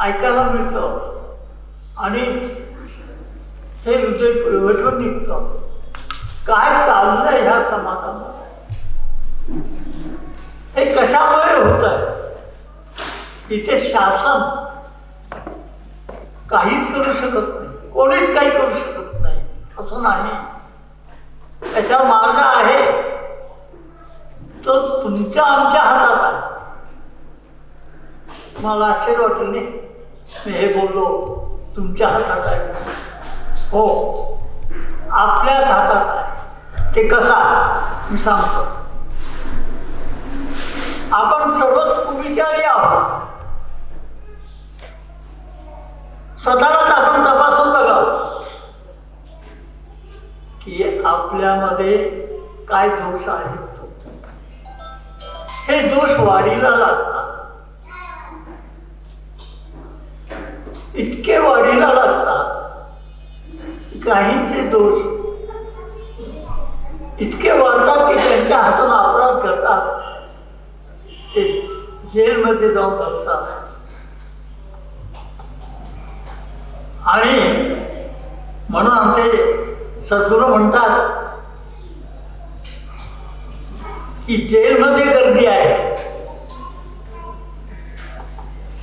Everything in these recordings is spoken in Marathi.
ऐकायला मिळतं आणि हे हृदय पिळवटून निघतं. काय चाललंय ह्या समाजामध्ये, हे कशामुळे होत आहे? इथे शासन काहीच करू शकत नाही, कोणीच काही करू शकत नाही असं नाही. त्याचा मार्ग आहे, तो तुमच्या आमच्या हातात आहे. मला आश्चर्य वाटलं नाही मी हे बोललो तुमच्या हातात आहे. हो, आपल्याच हातात आहे. ते कसा मी सांगतो. आपण सर्वच विचारी आहोत. स्वतःलाच आपण तपासून बघावं की आपल्यामध्ये काय दोष आहेत. हे दोष वाढीला लागतात, इतके वाढीला लागतात. काहींचे दोष इतके वाढतात की त्यांच्या हातून अपराध करतात, ते जेलमध्ये जाऊन बसतात. आणि म्हणून आमचे सद्गुरू म्हणतात की जेलमध्ये गर्दी आहे,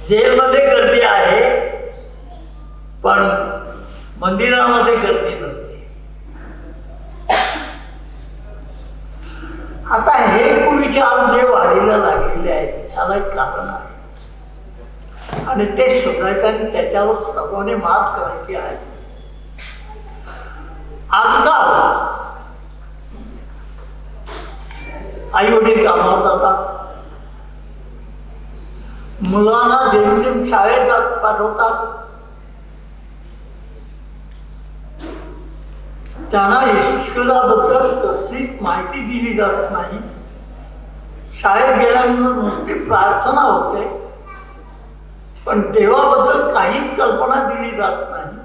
जेलमध्ये गर्दी आहे, पण मंदिरामध्ये गर्दी नसते. आता हे कुविचार जे वाढीला लागलेले आहेत त्याला एक कारण आहे आणि ते शोधायचं आणि त्याच्यावर सर्वांनी मात करायची आहे. आजकाल आई वडील कामावर जातात, मुलांना जेमतेम शाळेत पाठवतात, त्यांना ईश्वराबद्दल कसलीच माहिती दिली जात नाही. शाळेत गेल्यानंतर नुसती प्रार्थना होते, पण देवाबद्दल काहीच कल्पना दिली जात नाही.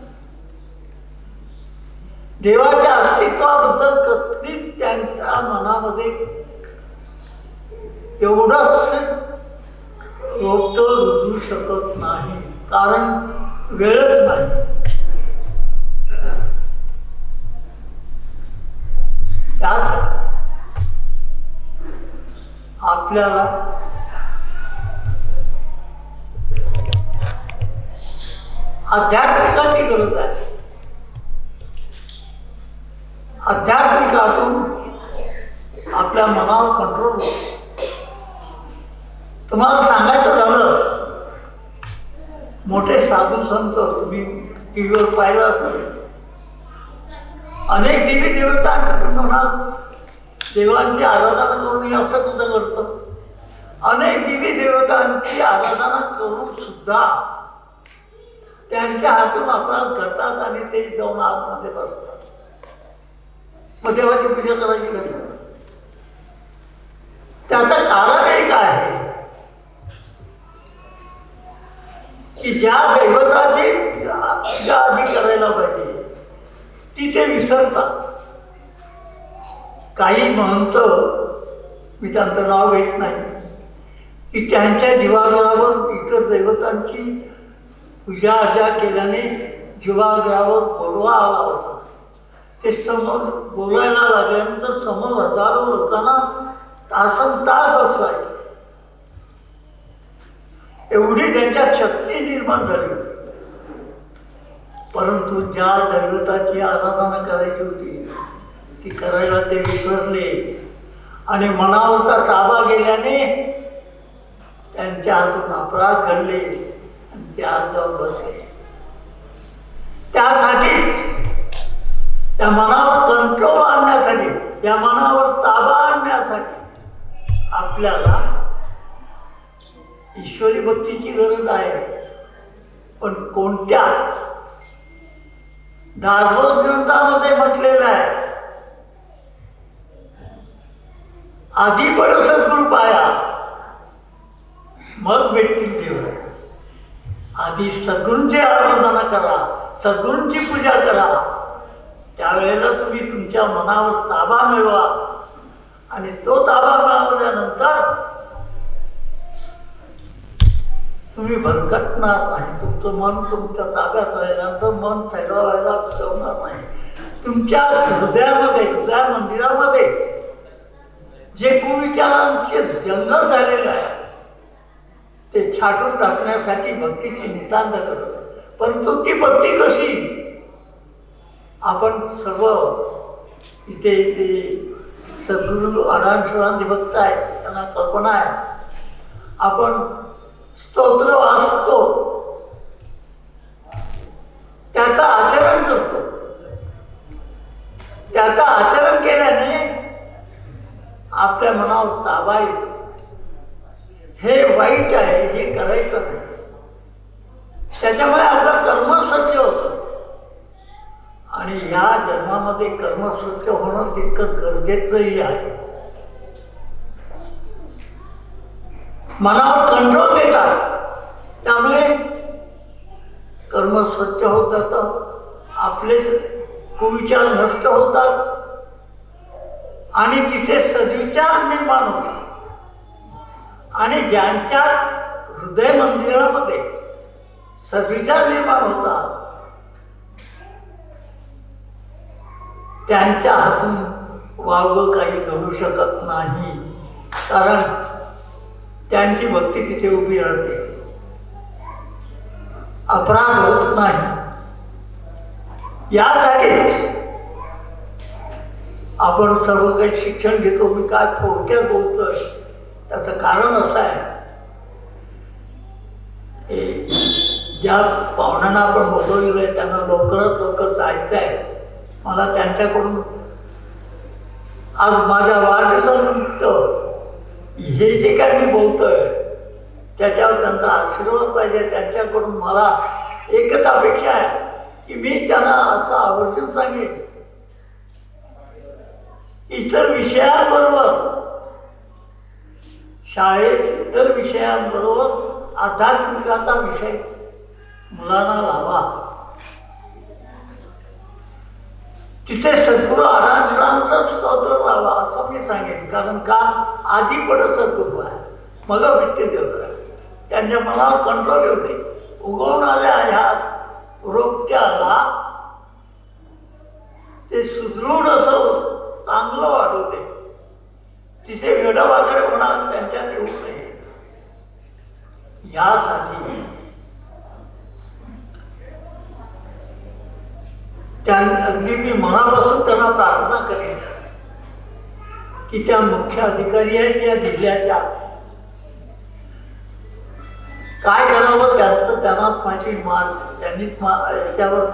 देवाच्या अस्तित्वाबद्दल कसलीच त्यांच्या मनामध्ये एवढंच रोपटं रुजू शकत नाही, कारण वेळच नाही. त्यासाठी आपल्याला आध्यात्मिकाची गरज आहे. आध्यात्मिकातून आपल्या मनावर कंट्रोल होतो. तुम्हाला सांगायचं झालं, मोठे साधू संत तुम्ही टीव्हीवर पाहिलं असेल, अनेक देवी देवतांकडून म्हणाल देवांची आराधना करून असं कसं करतं. अनेक देवी देवतांची आराधना करून सुद्धा त्यांच्या हातून अपराध करतात आणि ते जाऊन आतमध्ये बसतात. मग देवाची पूजा करायची कसं? त्याचं कारण एक आहे की ज्या दैवताची पूजा आधी करायला पाहिजे ती ते विसरतात. काही महंत, मी त्यांचं नाव घेत नाही, की त्यांच्या जीवाग्रहावर इतर दैवतांची पूजा अर्चा केल्याने जीवाग्रहावर बोलवा आला होता. ते समोर बोलायला लागल्यानंतर समोर हजारो लोकांना तासनतास बसवायचे, एवढी त्यांच्यात शक्ती निर्माण झाली होती. परंतु ज्या दैवताची आराधना करायची होती ती करायला ते विसरले आणि मनावरचा ताबा गेल्याने त्यांच्या हातून अपराध घडले आणि ते हात जाऊन बसले. त्यासाठीच त्या मनावर कंट्रोल आणण्यासाठी, त्या मनावर ताबा आणण्यासाठी आपल्याला ईश्वरी भक्तीची गरज आहे. पण कोणत्या? दासबोध ग्रंथामध्ये म्हटलेलं आहे, आधी पण सद्गुरू पाया मग भेटतील देव. आधी सद्गुरूंची आराधना करा, सद्गुरूंची पूजा करा, त्यावेळेला तुम्ही तुमच्या मनावर ताबा मिळवा आणि तो ताबा मिळवल्यानंतर तुम्ही भरकटणार नाही. तुमचं मन तुमच्या ताब्यात राहिल्यानंतर मन सैरावायला फिरवणार नाही. तुमच्या हृदयामध्ये, हृदय मंदिरामध्ये जे कुविचारांचे जंगल झालेलं आहे ते छाटून टाकण्यासाठी भक्तीची नितांत करत. परंतु ती भक्ती कशी? आपण सर्व इथे सद्गुरू अडाणसरांचे भक्त आहेत, त्यांना कल्पना आहे. आपण स्तोत्र वाचतो, त्याचं आचरण करतो. त्याचं आचरण केल्याने आपल्या मनावर ताबा येतो. हे वाईट आहे, हे करायचं नाही. त्याच्यामुळे आपलं कर्म सत्य होतं. आणि या जन्मामध्ये कर्म सत्य होणं तितकंच गरजेचंही आहे. मनावर कंट्रोल देतात, त्यामुळे कर्म स्वच्छ होत जातं. आपले कुविचार नष्ट होतात आणि तिथे सद्विचार निर्माण होतात. आणि ज्यांच्या हृदय मंदिरामध्ये सद्विचार निर्माण होतात त्यांच्या हातून वावगं काही घडू शकत नाही. कारण त्यांची भक्ती तिथे उभी राहते. अपराध होत नाही. यासाठीच आपण सर्व काही शिक्षण घेतो. मी काय थोडक्यात बोलतोय त्याचं कारण असं आहे, ज्या पाहुण्यांना आपण बोलवलेलं आहे त्यांना लवकरात लवकर जायचं आहे. मला त्यांच्याकडून आज माझ्या वाढदिवसानिमित्त हे जे काय मी बोलतोय त्याच्यावर त्यांचा आशीर्वाद पाहिजे. त्यांच्याकडून मला एकच अपेक्षा आहे की मी त्यांना असं आवर्जून सांगेन, इतर विषयांबरोबर, शाळेत इतर विषयांबरोबर आध्यात्मिकाचा विषय मुलांना लावा. तिथे सद्गुरू अडाणसरांचं स्तोत्र लावा असं मी सांगेन. कारण का आधी पडत सद्गुरू आहे, मग विठ्ठल आहे. त्यांच्या मनावर कंट्रोल होते. उगवणाऱ्या ह्या रोपट्याला ते सुदृढ असं चांगलं वाढवते. तिथे वेडावाकडे होणार त्यांच्यात येऊ नये यासाठी अगदी मी मनापासून त्यांना प्रार्थना करेन की त्या मुख्य अधिकारी आहेत या जिल्ह्याच्या, काय करावं त्यांचं त्यांनाच माहिती. त्यांनीच याच्यावर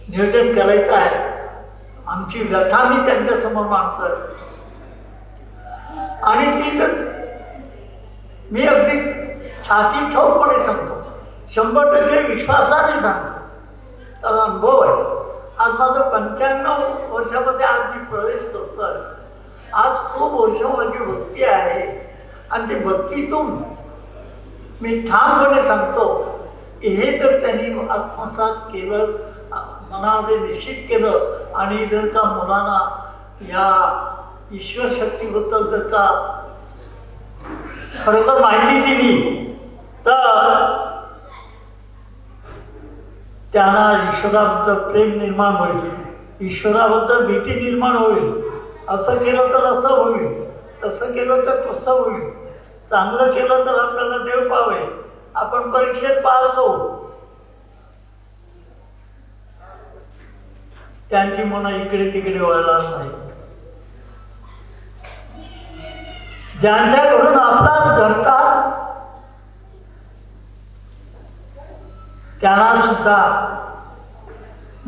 नियोजन करायचं आहे. आमची व्यथा मी त्यांच्यासमोर मांडतोय आणि तीच मी अगदी छाती ठोकपणे सांगतो, 100% विश्वासाने सांगतो. त्याला अनुभव आहे. आज माझं 95 वर्षामध्ये आज मी प्रवेश करतोय. आज खूप वर्ष माझी भक्ती आहे आणि ती भक्तीतून मी ठामपणे सांगतो की हे जर त्यांनी आत्मसात केलं, मनामध्ये निश्चित केलं आणि जर का मुलांना या ईश्वर शक्तीबद्दल जर का खरोखर माहिती दिली तर त्यांना ईश्वराबद्दल प्रेम निर्माण होईल, ईश्वराबद्दल भीती निर्माण होईल. असं केलं तर असं होईल, तसं केलं तर तसं होईल, चांगलं केलं तर आपल्याला देव पावेल, आपण परीक्षेत पास होऊ. त्यांची मनं इकडे तिकडे वळणार नाही. ज्यांच्याकडून अपराध घडतात त्यांना सुद्धा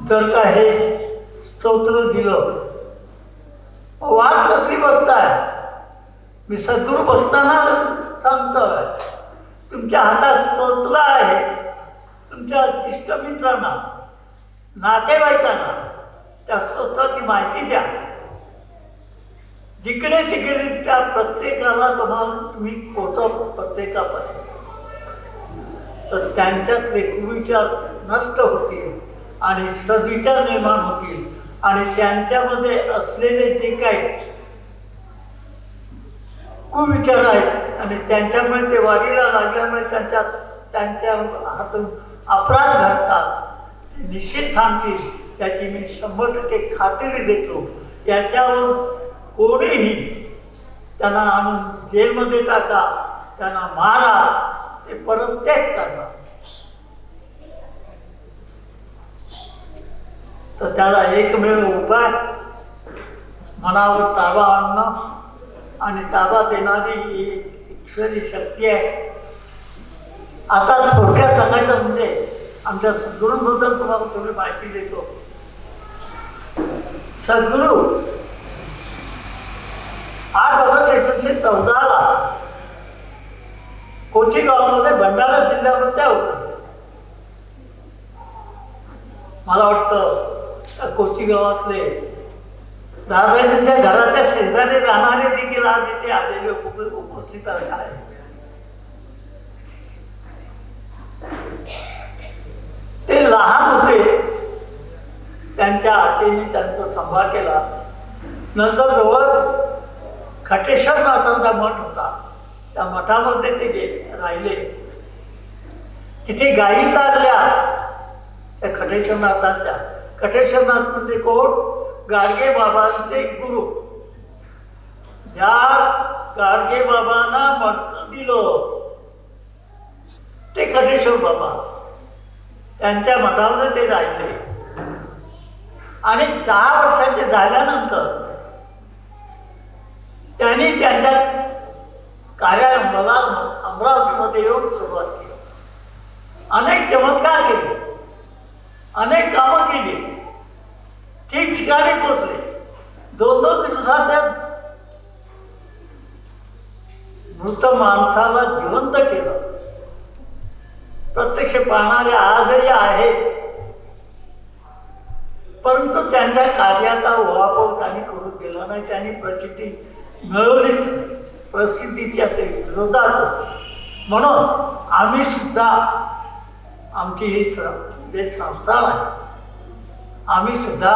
जर का हे स्तोत्र दिलं, वाट कसली बघताय? मी सद्गुरू भक्तांना सांगतोय, तुमच्या हातात स्तोत्र आहे. तुमच्या इष्टमित्रांना, नातेवाईकांना त्या स्तोत्राची माहिती द्या. जिकडे तिकडे त्या प्रत्येकाला तुम्ही पोचव प्रत्येकापर्यंत. तर त्यांच्यातले कुविचार नष्ट होतील आणि सद्विचार निर्माण होतील आणि त्यांच्यामध्ये असलेले जे काही कुविचार आहेत आणि त्यांच्यामुळे ते वाढीला लागल्यामुळे त्यांच्यात त्यांच्या हातून अपराध घडतात ते निश्चित थांबतील त्याची मी 100% खात्री देतो. याच्यावर कोणीही त्यांना आणून जेलमध्ये टाका, त्यांना मारा, ते परत तेच करणार. तर त्याला एकमेव उपाय मनावर ताबा आणणं आणि ताबा देणारी ही ईश्वरी शक्ती आहे. आता थोडक्यात सांगायचं म्हणजे आमच्या सद्गुरूंबद्दल तुम्हाला थोडी माहिती देतो. सद्गुरू 8 ऑगस्ट 1914 कोची गावामध्ये भंडारा जिल्ह्यामध्ये होतं. मला वाटतं कोची गावातले दादाजींच्या घराच्या शेजारी राहणारे देखील आज इथे आलेले उपस्थित आहे. ते लहान होते, त्यांच्या आतेने त्यांचा संभाळ केला. नंतर जवळ खटेश्वरनाथांचा मठ होता, त्या मठामध्ये ते राहिले. तिथे गायी चालल्या त्या खटेश्वरनाथांच्या. खटेश्वरनाथ म्हणजे कोण? गाडगे बाबांचे गुरु. ज्या गाडगे बाबांना मठ दिलं ते खटेश्वर बाबा, त्यांच्या मठामध्ये ते राहिले. आणि 10 वर्षाचे झाल्यानंतर त्यांनी त्यांच्या कार्यालयाला अमरावतीमध्ये येऊन सुरुवात केली. अनेक चमत्कार केले, अनेक कामं केली, ठिकठिकाणी पोचले. 2-2 दिवसाच्या मृत माणसाला जिवंत केलं. प्रत्यक्ष पाहणारे आजही आहेत, परंतु त्यांच्या कार्याचा उहापोह त्यांनी करून दिला नाही. त्यांनी प्रसिद्धी मिळवलीच, प्रसिद्धीच्या ते विरोधात. म्हणून आम्ही सुद्धा आमची ही जे संस्था आहे, आम्ही सुद्धा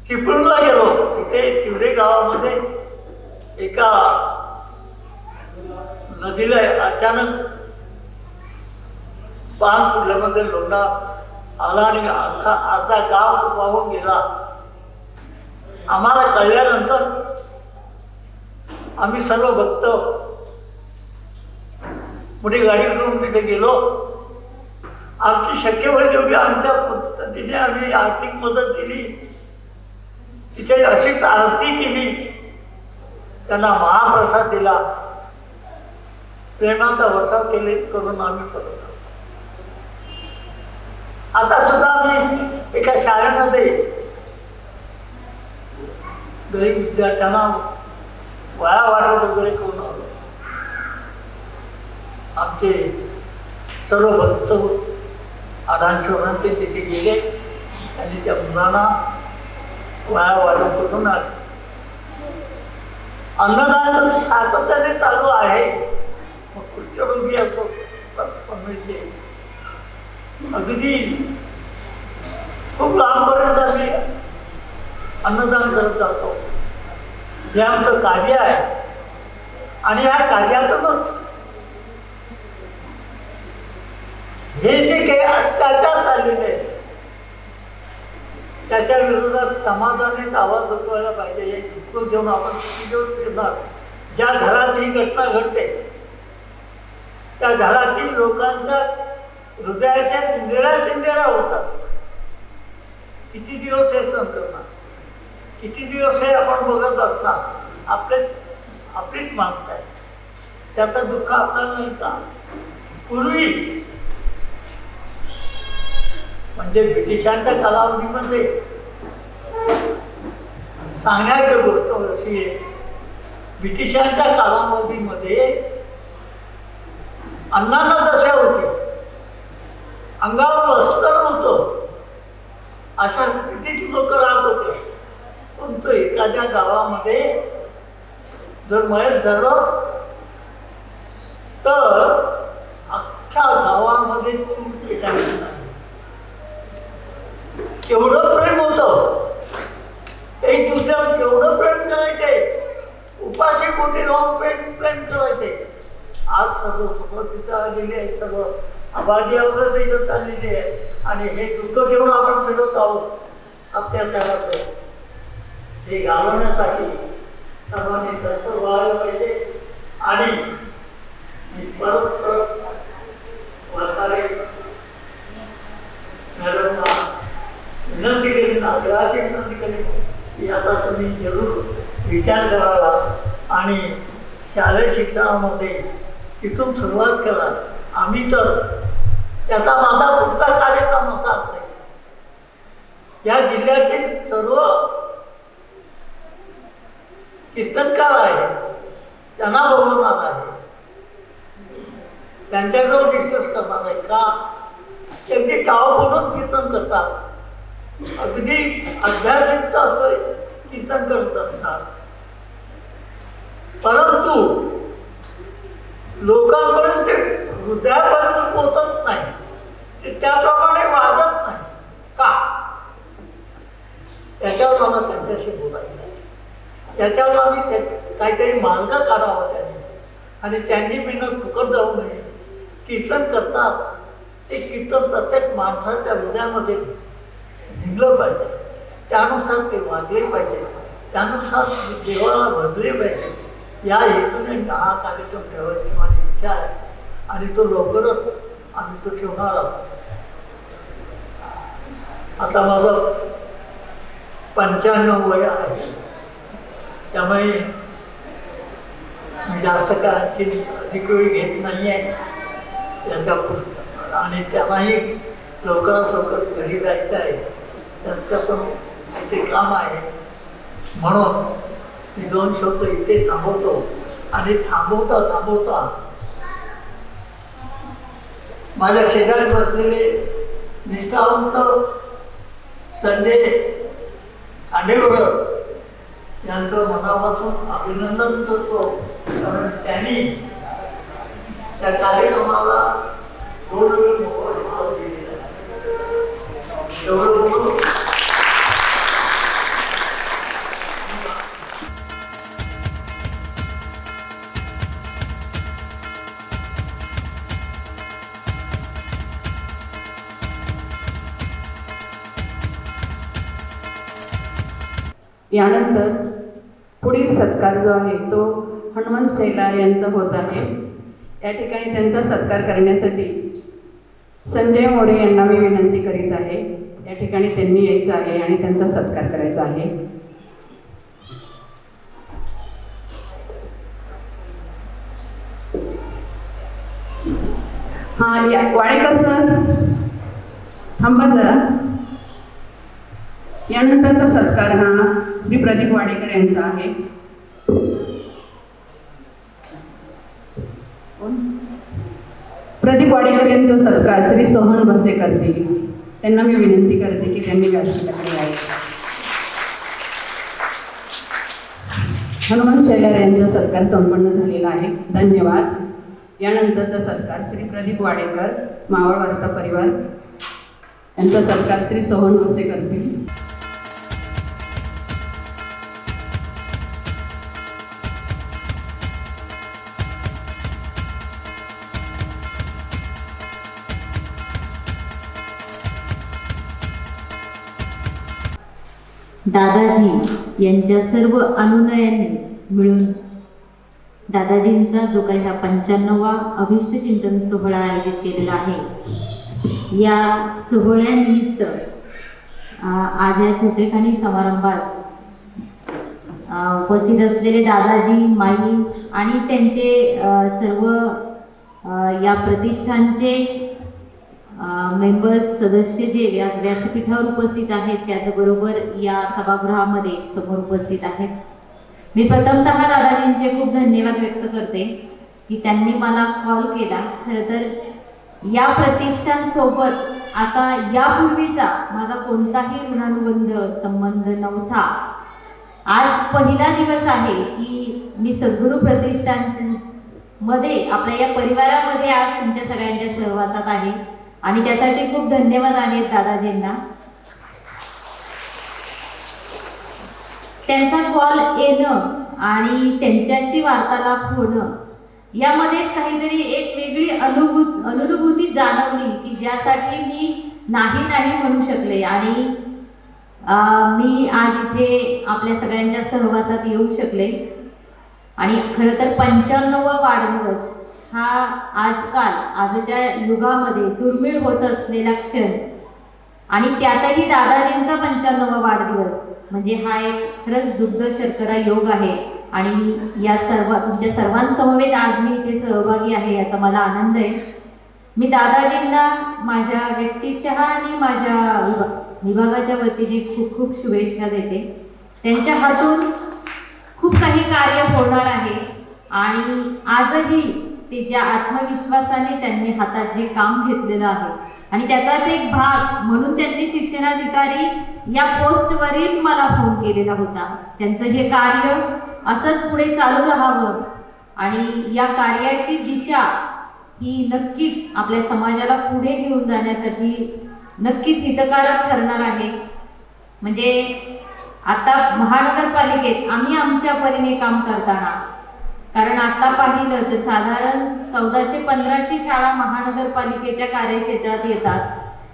चिपळूणला गेलो. तिथे तिवरे गावामध्ये एका नदीला अचानक पान फुटल्यामध्ये लोंढा आला आणि अर्धा गाव वाहून गेला. आम्हाला कळल्यानंतर आम्ही सर्व भक्त मोठी गाडी करून तिथे गेलो. आमची शक्य होईल तेवढी आमच्या पद्धतीने आम्ही आर्थिक मदत दिली. तिथे अशीच आरती केली, त्यांना महाप्रसाद दिला, प्रेमाचा वर्षाव करून आम्ही परत आलो. आता सुद्धा आम्ही एका शाळेमध्ये गरीब विद्यार्थ्यांना वया वाटप वगैरे करून आलो. आमचे सर्व भक्त आढांशोरांचे तिथे गेले आणि त्या मुलांना वया वाटप करून आले. अन्नदान सातत्याने चालू आहे. मग कुष्ठरोगी असो, म्हणजे अगदी खूप लांबपर्यंत आम्ही अन्नदान करत जातो. हे आमचं कार्य आहे आणि ह्या कार्यातूनच हे जे काही अत्याचार चाललेले आहेत त्याच्या विरोधात समाजानेच आवाज उठवायला पाहिजे. हे दुःख घेऊन आपण फिरणार. ज्या घरात ही घटना घडते त्या घरातील लोकांच्या हृदयाच्या चिंदेड्या होतात. किती दिवस हे सहन करणार, किती दिवस हे आपण बघत असणार. आपलीच माणसं आहे, त्याचं दुःख आपल्याला नाही का? पूर्वी म्हणजे ब्रिटिशांच्या कालावधीमध्ये सांगण्याची गोष्ट अशी आहे, ब्रिटिशांच्या कालावधीमध्ये अन्नाला दशा होती, अंगावर वस्त्र नव्हतं, अशा स्थितीत लोक राहत होते. परंतु एखाद्या गावामध्ये जर मयत झालं तर अख्ख्या गावामध्ये चूल पेटायची नाही. केवढं प्रेम होतं, एक दुसऱ्यावर केवढं प्रेम करायचे, उपाशी कोटी राहून प्रेम करायचे. आज सर्व सगळं तिथं आलेली आहे, सर्व आबादी अवघड तिथं चाललेली आहे आणि हे दुःख घेऊन आपण फिरत आहोत अत्याचाराचं. हे घालवण्यासाठी सर्वांनी तत्पर व्हायला पाहिजे आणि परत वारकरी मॅडमला विनंती केली, आग्रहाची विनंती केली की आता तुम्ही जरूर विचार करावा आणि शालेय शिक्षणामध्ये तिथून सुरुवात करा. आम्ही तर त्याचा माझा पुढचा कार्यक्रम असा असेल, या जिल्ह्यातील सर्व कीर्तनकार आहे त्यांना बोलवणार आहे, त्यांच्याजवळ डिस्कस करणार आहे का अगदी टाव बोलून कीर्तन करतात, अगदी अभ्यासयुक्त असं कीर्तन करत असतात, परंतु लोकांपर्यंत ते हृदयापर्यंत पोहोचत नाही, ते त्याप्रमाणे वागत नाही का, याच्यावर मला त्यांच्याशी बोलायचं आहे. याच्यावर आम्ही काहीतरी मार्ग काढावा त्यांनी आणि त्यांनी मेहनत फुकट जाऊ नये. कीर्तन करतात ते कीर्तन प्रत्येक माणसाच्या हृदयामध्ये निघलं पाहिजे, त्यानुसार ते वागले पाहिजे, त्यानुसार देवाला भजले पाहिजे. या हेतूने हा कार्यक्रम ठेवायची माझी इच्छा आहे आणि तो लवकरच आम्ही तो ठेवणार आहोत. आता माझं 95 वय आहे, त्यामुळे मी जास्त काय आणखी अधिक वेळ घेत नाही आहे याच्या पुढं आणि त्यांनाही लवकरात लवकर घरी जायचं आहे, त्यांचं पण काहीतरी काम आहे. म्हणून मी 2 शब्द इथे थांबवतो आणि थांबवता थांबवता माझ्या शेजारी बसलेले निष्ठावंत संजय खांडेकर यांचं मनापासून अभिनंदन करतो, कारण त्यांनी त्या कार्यक्रमाला 2 वेळ मोबाईल दिलेला आहे. एवढं बोलून यानंतर पुढील सत्कार जो आहे तो हनुमंत शेलार यांचा होत आहे. या ठिकाणी त्यांचा सत्कार करण्यासाठी संजय मोरे यांना मी विनंती करीत आहे. या ठिकाणी त्यांनी यायचं आहे आणि त्यांचा सत्कार करायचा आहे. हां, या वाडेकर सर थांबा जरा. यानंतरचा सत्कार हा श्री प्रदीप वाडेकर यांचा आहे. प्रदीप वाडेकर यांचा सत्कार श्री सोहन बसे करतील. त्यांना मी विनंती करते की त्यांनी व्यासपीठाकडे यावे. हनुमंत शेलार यांचा सत्कार संपन्न झालेला आहे. धन्यवाद. यानंतरचा सत्कार श्री प्रदीप वाडेकर मावळ वार्ता परिवार यांचा सत्कार श्री सोहन बसे करतील. दादाजी यांच्या सर्व अनुनयांनी मिळून दादाजींचा जो काही हा 95वा अभिष्ट चिंतन सोहळा आयोजित केलेला आहे, या सोहळ्यानिमित्त आज या छोटेखानी समारंभास उपस्थित असलेले दादाजी, माई आणि त्यांचे सर्व या प्रतिष्ठानचे मेंबर्स, सदस्य जे व्यासपीठावर उपस्थित आहेत, त्याचबरोबर या सभागृहामध्ये समोर उपस्थित आहेत. मी प्रथमतः दादाजींचे खूप धन्यवाद व्यक्त करते की त्यांनी मला कॉल केला. खरं तर या प्रतिष्ठानसोबत असा यापूर्वीचा माझा कोणताही ऋणानुबंध संबंध नव्हता. आज पहिला दिवस आहे की मी सद्गुरू प्रतिष्ठान मध्ये आपल्या या परिवारामध्ये आज तुमच्या सगळ्यांच्या सहवासात आहे आणि त्यासाठी खूप धन्यवाद आहेत दादाजींना. त्यांचा कॉल येणं आणि त्यांच्याशी वार्तालाप होणं यामध्येच काहीतरी एक वेगळी अनुभूती जाणवली की ज्यासाठी मी नाही म्हणू शकले आणि मी आज इथे आपल्या सगळ्यांच्या सहवासात येऊ शकले. आणि खरं तर 95वा वाढदिवस हा आजच्या युगामध्ये दुर्मिळ होत असलेला क्षण आणि त्यातही दादाजींचा 95वा वाढदिवस म्हणजे हा एक खरंच दुग्ध शर्करा योग आहे. आणि या तुमच्या सर्वांसमवेत आज मी इथे सहभागी आहे याचा मला आनंद आहे. मी दादाजींना माझ्या व्यक्तिशः आणि माझ्या विभागाच्या वतीने खूप खूप शुभेच्छा देते. त्यांच्या हातून खूप काही कार्य होणार आहे आणि आजही ते ज्या आत्मविश्वासाने त्यांनी हातात जे काम घेतलेलं आहे आणि त्याचाच एक भाग म्हणून त्यांनी शिक्षणाधिकारी या पोस्टवरील मला फोन केलेला होता. त्यांचं हे कार्य असंच पुढे चालू राहावं आणि या कार्याची दिशा ही नक्कीच आपल्या समाजाला पुढे घेऊन जाण्यासाठी नक्कीच हितकारक ठरणार आहे. म्हणजे आता महानगरपालिकेत आम्ही आमच्या परीने काम करताना, कारण आता पाहिलं तर साधारण 1400-1500 शाळा महानगरपालिकेच्या कार्यक्षेत्रात येतात.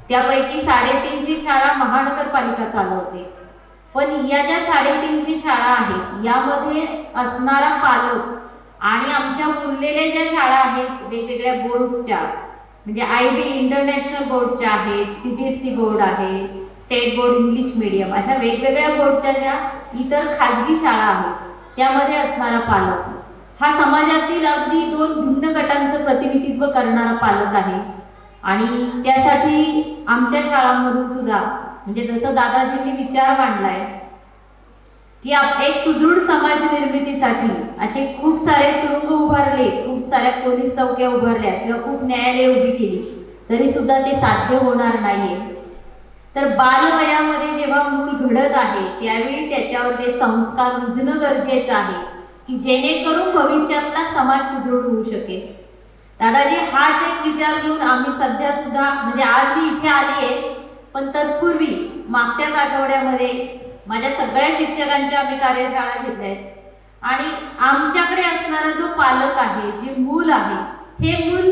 त्यापैकी 350 शाळा महानगरपालिका चालवते. पण या ज्या 350 शाळा आहेत यामध्ये असणारा पालक आणि आमच्या उरलेल्या ज्या शाळा आहेत वेगवेगळ्या बोर्डच्या म्हणजे IB इंटरनॅशनल बोर्डच्या आहेत, CBSE बोर्ड आहे, स्टेट बोर्ड इंग्लिश मीडियम, अशा वेगवेगळ्या बोर्डच्या ज्या इतर खाजगी शाळा आहेत त्यामध्ये असणारा पालक हा समाजातील अगदी 2 भिन्न गटांचं प्रतिनिधित्व करणारा पालक आहे. आणि त्यासाठी आमच्या शाळांमधून सुद्धा म्हणजे जसं दादाजींनी विचार मांडलाय की एक सुदृढ समाज निर्मितीसाठी असे खूप सारे तुरुंग उभारले, खूप साऱ्या पोलीस चौक्या उभारल्या किंवा खूप न्यायालय उभी केली तरी सुद्धा ते साध्य होणार नाहीये. तर बालवयामध्ये जेव्हा मूल घडत आहे त्यावेळी त्याच्यावर ते संस्कार रुजणं गरजेचं आहे की जेणेकरून भविष्यातला समाज सुदृढ होऊ शकेल. दादाजी हाच एक विचार घेऊन आम्ही सध्या सुद्धा म्हणजे आज मी इथे आली आहे पण तत्पूर्वी मागच्याच आठवड्यामध्ये माझ्या सगळ्या शिक्षकांच्या आम्ही कार्यशाळा घेतल्या आहेत आणि आमच्याकडे असणारा जो पालक आहे, जे मूल आहे, हे मूल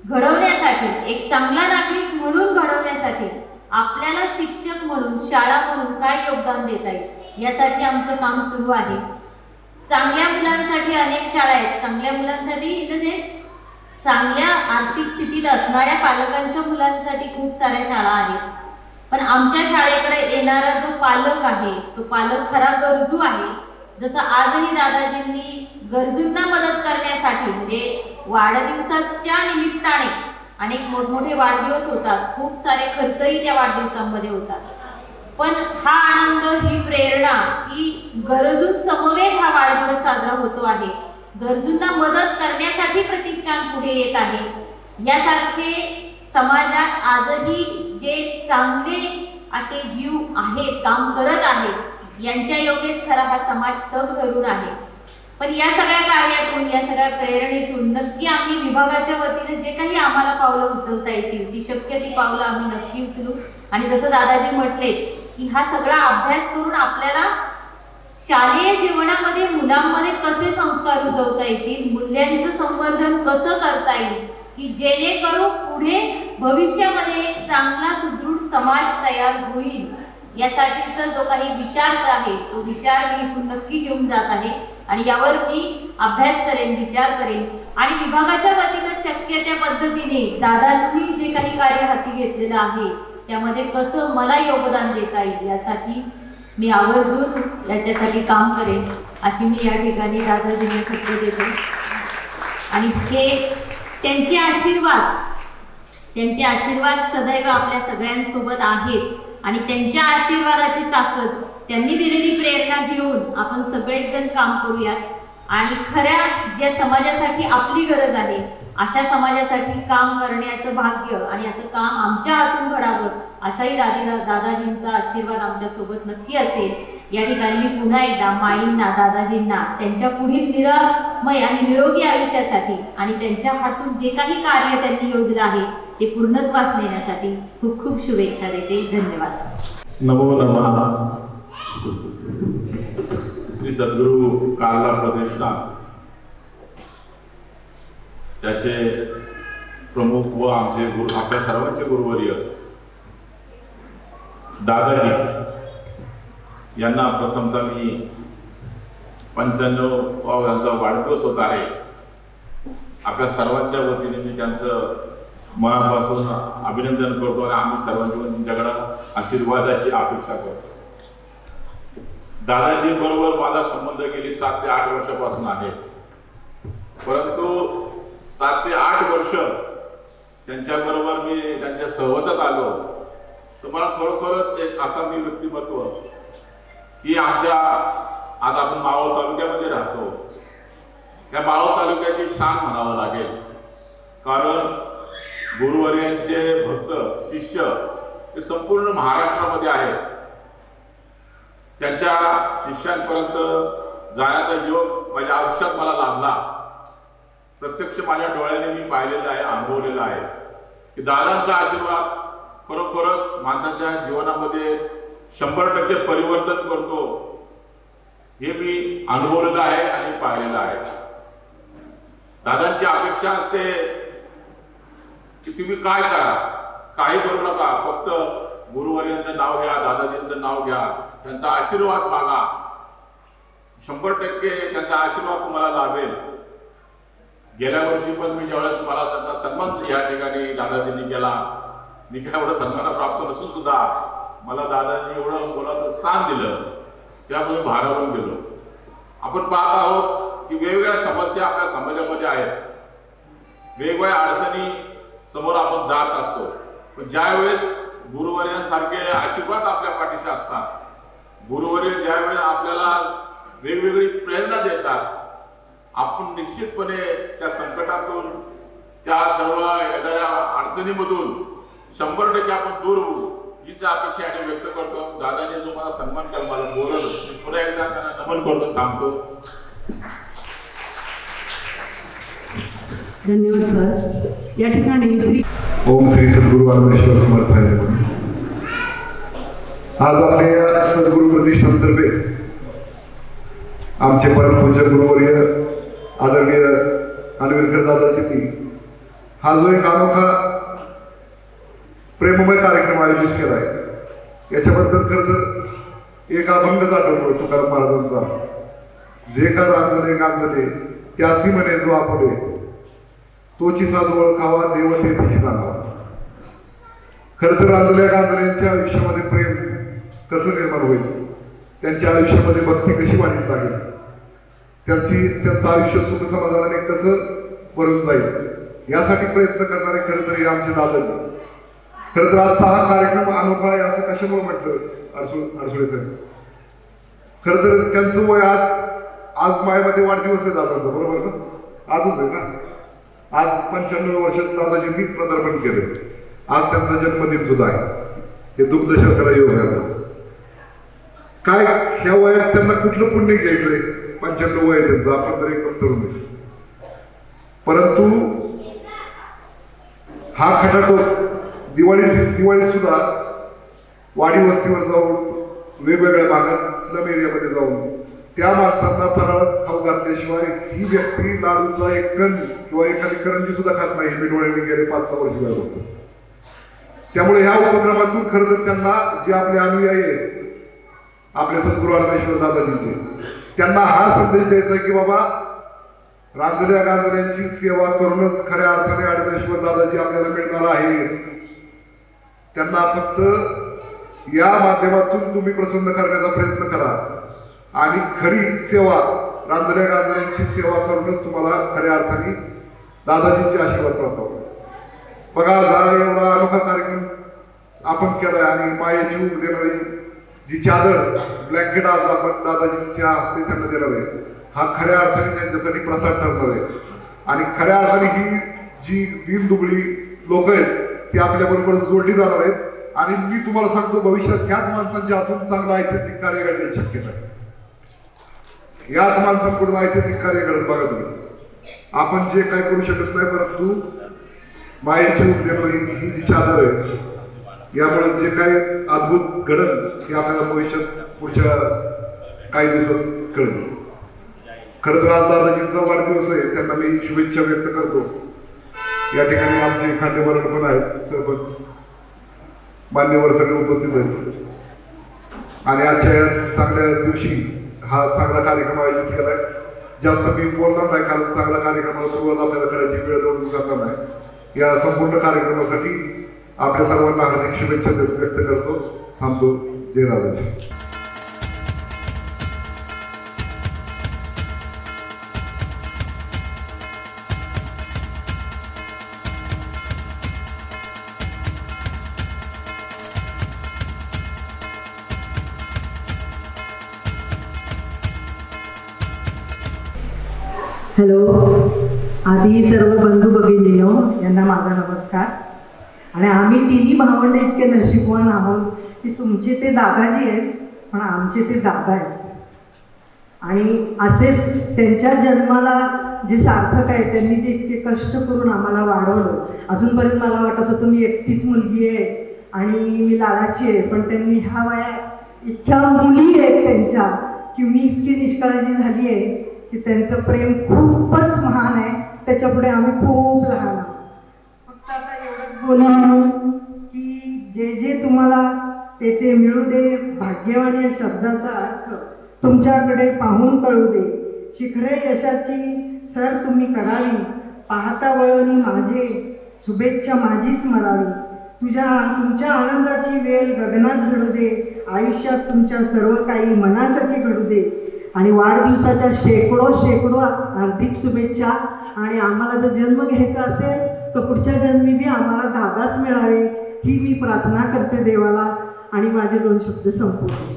घडवण्यासाठी एक चांगला नागरिक म्हणून घडवण्यासाठी आपल्याला शिक्षक म्हणून शाळा म्हणून काय योगदान देता येईल यासाठी आमचं काम सुरू आहे. चांगल्या मुलांसाठी अनेक शाळा आहेत, चांगल्या मुलांसाठी तसेच चांगल्या आर्थिक स्थितीत असणाऱ्या पालकांच्या मुलांसाठी खूप साऱ्या शाळा आहेत. पण आमच्या शाळेकडे येणारा जो पालक आहे तो पालक खरा गरजू आहे. जसं आजही दादाजींनी गरजूंना मदत करण्यासाठी म्हणजे वाढदिवसाच्या निमित्ताने अनेक मोठमोठे वाढदिवस होतात, खूप सारे खर्चही त्या वाढदिवसांमध्ये होतात. पण हा आनंद, ही प्रेरणा की गरजूंसमवेत हा वाढदिवस साजरा होतो आहे, गरजूंना मदत करण्यासाठी प्रतिष्ठान पुढे येत आहे. यासारखे समाजात आजही जे चांगले असे जीव आहेत, काम करत आहेत, यांच्या योगेच खरा हा समाज तग धरून आहे. पण या सगळ्या कार्यातून, या सगळ्या प्रेरणेतून नक्की आम्ही विभागाच्या वतीने जे काही आम्हाला पावलं उचलता येतील ती शक्य ती पावलं आम्ही नक्की उचलू. आणि जसं दादाजी म्हटले की हा सगळा अभ्यास करून आपल्याला शालेय जीवनामध्ये मुलांमध्ये कसे संस्कार रुजवता येतील, मूल्यांचं संवर्धन कसं करता येईल की जेणेकरून पुढे भविष्यामध्ये चांगला सुदृढ समाज तयार होईल, यासाठीचा जो काही विचार आहे तो विचार मी इथून नक्की घेऊन जात आहे. आणि यावर मी अभ्यास करेन, विचार करेन आणि विभागाच्या वतीनं शक्य त्या पद्धतीने दादांनी जे काही कार्य हाती घेतलेलं आहे त्यामध्ये कसं मला योगदान देता येईल यासाठी मी आवर्जून याच्यासाठी काम करेन अशी मी या ठिकाणी दादाजींना शब्द देते. आणि हे त्यांचे आशीर्वाद सदैव आपल्या सगळ्यांसोबत आहेत आणि त्यांच्या आशीर्वादाची ताकद, त्यांनी दिलेली प्रेरणा घेऊन आपण सगळेच जण काम करूयात आणि खऱ्या ज्या समाजासाठी आपली गरज आहे अशा समाजासाठी काम करण्याचं भाग्य आणि असं काम आमच्या हातून घडावं असाही दादाजींचा आशीर्वाद आमच्यासोबत नक्की असेल. या ठिकाणी मी पुन्हा एकदा माईंना, दादाजींना त्यांच्या पुढील निरामय आणि निरोगी आयुष्यासाठी आणि त्यांच्या हातून जे काही कार्य त्यांनी योजलं आहे ते पूर्णत्वास नेण्यासाठी खूप खूप शुभेच्छा देते. धन्यवाद. नमो नमः. श्री सद्गुरु कार्ला प्रतिष्ठान त्याचे प्रमुख व आमचे गुरु, आपल्या सर्वांचे गुरुवर्य दादाजी यांना प्रथमतः मी 95वा वाढदिवस होत आहे, आपल्या सर्वांच्या वतीने मी त्यांचं मनापासून अभिनंदन करतो आणि आम्ही सर्वांच्या त्यांच्याकडे आशीर्वादाची अपेक्षा करतो. दादाजी बरोबर माझा संबंध गेली 7 ते 8 वर्षापासून आहे, परंतु 7 ते 8 वर्ष त्यांच्याबरोबर मी त्यांच्या सहवासात आलो तर मला खरोखरच एक असा मी व्यक्तिमत्व की आमच्या आज आपण मावळ तालुक्यामध्ये राहतो, त्या मावळ तालुक्याची शान म्हणावं लागेल. कारण गुरुवर्यांचे भक्त शिष्य हे संपूर्ण महाराष्ट्रामध्ये आहेत. त्यांच्या शिष्यांपर्यंत जाण्याचा योग माझ्या आयुष्यात मला लाभला. प्रत्यक्ष माझ्या डोळ्याने मी पाहिलेलं आहे, अनुभवलेलं आहे की दादांचा आशीर्वाद खरोखरच माणसाच्या जीवनामध्ये 100% परिवर्तन करतो, हे मी अनुभवलेलं आहे आणि पाहिलेलं आहे. दादांची अपेक्षा असते की तुम्ही काय करा, काही करू नका, फक्त गुरुवर्यांचं नाव घ्या, दादाजींचं नाव घ्या, त्यांचा आशीर्वाद मागा, 100% त्यांचा आशीर्वाद तुम्हाला लाभेल. गेल्या वर्षी पण मी ज्यावेळेस मला त्यांचा सन्मान या ठिकाणी दादाजींनी केला, मी काय एवढं सन्मान प्राप्त नसून सुद्धा मला दादांनी एवढं मोलाचं स्थान दिलं, त्यामुळे भारावून गेलो. आपण पाहत आहोत की वेगवेगळ्या समस्या आपल्या समाजामध्ये आहेत, वेगवेगळ्या अडचणी समोर आपण जात असतो, पण ज्यावेळेस गुरुवर्यांसारखे आशीर्वाद आपल्या पाठीशी असतात, गुरुवर्य ज्यावेळेस आपल्याला वेगवेगळी प्रेरणा देतात, आपण निश्चितपणे त्या संकटातून, त्या सर्व येणाऱ्या अडचणीमधून 100% आपण दूर होऊ हीच अपेक्षा आणि व्यक्त करतो. दादाने जो मला सन्मान केला, मला बोलवलं, मी पुन्हा एकदा त्यांना नमन करतो, थांबतो. धन्यवाद सर. या ठिकाणी ओम श्री सद्गुरु आनंदेश्वर समर्थ आहे. आज आपल्या सद्गुरु प्रतिष्ठानतर्फे आमचे परमपूज्य गुरुवर्य आदरणीय अनविरकर दादाजींनी हा जो एक अनोखा प्रेममय कार्यक्रम आयोजित केला आहे, याच्याबद्दल खरं तर एक अभंग जातो तुकाराम महाराजांचा, जे का रांजले गांजले त्यासी म्हणे जो आपले, तोची साधू ओळखावा देव तेथीची जाणावा. खरं तर रांजल्या गांजल्यांच्या आयुष्यामध्ये प्रेम कसं निर्माण होईल, त्यांच्या आयुष्यामध्ये भक्ती कशी वाढीत लागेल, त्यांचं आयुष्य सुख समाधानाने कसं भरून जाईल, यासाठी प्रयत्न करणारे खरं तर हे आमचे दादाजी. खरं तर आजचा हा कार्यक्रम अनोखा आहे असं कशामुळे म्हटलं अडसुळे साहेब, खरं तर त्यांचं वय आज मायामध्ये वाढदिवस आहे दादांचा, बरोबर ना, आजच आहे ना. आज 95 वर्षात दादाजींनी पदार्पण केलं, आज त्यांचा जन्मदिन सुद्धा आहे. हे दुग्ध शर्करा योग झाला. काय ह्या वयात त्यांना कुठलं पुण्य घ्यायचंय, 95 वय त्यांचं, आपण तर एकदम तरुण आहे. परंतु हा खटाटोप दिवाळी सुद्धा वाडी वस्तीवर जाऊन, वेगवेगळ्या भागात स्लम एरियामध्ये जाऊन त्या माणसांना फराळ खाऊ घातल्याशिवाय ही व्यक्ती लाडूचा एक कण किंवा एखादी करंजी सुद्धा खात नाही. मी डोळ्याने गेले 5-6 वर्ष वेळ होतो. त्यामुळे ह्या उपक्रमातून खरं तर त्यांना जे आपले अनुयायी आहेत, आपले सद्गुरू आनंदेश्वर दादाजींचे, त्यांना हा संदेश द्यायचा की बाबा रांजल्या गांजल्यांची सेवा करूनच खऱ्या अर्थाने आनंदेश्वर दादाजी आपल्याला मिळणार आहे. त्यांना फक्त या माध्यमातून तुम्ही प्रसन्न करण्याचा प्रयत्न करा आणि खरी सेवा रांजल्या गांजल्यांची सेवा करूनच तुम्हाला खऱ्या अर्थाने दादाजींचे आशीर्वाद प्राप्त होईल. बघा, हा एवढा अनोखा कार्यक्रम आपण केलाय आणि मायेची ऊब देणारी जी चादर, ब्लँकेट आज आपण दादाजींच्या हस्ते त्यांना देणार आहे, हा खऱ्या अर्थाने त्यांच्यासाठी प्रसाद ठरणार आहे. आणि खऱ्या अर्थाने ही जी दीनदुबळी लोक आहेत ती आपल्या बरोबर जोडली जाणार आहेत. आणि मी तुम्हाला सांगतो, भविष्यात ह्याच माणसांच्या हातून चांगलं ऐतिहासिक कार्य घडण्याची शक्यता आहे. याच माणसांकडून ऐतिहासिक कार्य घडत बघा तुम्ही. आपण जे काय करू शकत नाही, परंतु मायेची ऊब देणारी ही जी चादर आहे, यामुळे जे काही अद्भुत घडल हे आपल्याला भविष्यात पुढच्या काही दिवसात कळेल. खरं तर आज दादाजींचा वाढदिवस आहे, त्यांना मी शुभेच्छा व्यक्त करतो. या ठिकाणी आमचे खांडेमरण पण आहेत, सरपंच मान्यवर सगळे उपस्थित आहेत आणि आजच्या या चांगल्या दिवशी हा चांगला कार्यक्रम आयोजित केलाय. जास्त मी बोलणार नाही कारण चांगल्या कार्यक्रमाला सुरुवात आपल्याला करायची वेळ देऊन जाणार नाही. या संपूर्ण कार्यक्रमासाठी आपल्या सर्वांना हार्दिक शुभेच्छा व्यक्त करतो. थांबतो. जय राजाजी. हॅलो, आधी सर्व बंधू भगिनींनो यांना माझा नमस्कार. आणि आम्ही तिन्ही भावंड इतके नशीबवान आहोत की तुमचे ते दादाजी आहेत पण आमचे ते दादा आहेत. आणि असेच त्यांच्या जन्माला जे सार्थक आहे, त्यांनी जे इतके कष्ट करून आम्हाला वाढवलं. अजूनपर्यंत मला वाटत होतं मी एकटीच मुलगी आहे आणि मी लाडाची आहे, पण त्यांनी ह्या वया इतक्या मुली आहेत त्यांच्या की मी इतकी निष्काळजी झाली आहे की त्यांचं प्रेम खूपच महान आहे. त्याच्यापुढे आम्ही खूप लहान आहोत. फक्त आता एवढंच बोलणं की जे जे तुम्हाला ते ते मिळू दे. भाग्यवान या शब्दाचा अर्थ तुमच्याकडे पाहून कळू दे. शिखरे यशाची सर तुम्ही करावी. पाहता वळणी माझे शुभेच्छा माझी स्मरावी. तुमच्या आनंदाची वेळ गगनात घडू दे. आयुष्यात तुमच्या सर्व काही मनासाठी घडू दे. आणि वाढदिवसाच्या शेकडो हार्दिक शुभेच्छा. आणि आम्हाला जर जन्म घ्यायचा असेल तर पुढच्या जन्मी बी आम्हाला दादाच मिळावे ही मी प्रार्थना करते देवाला. आणि माझे 2 शब्द संपवते.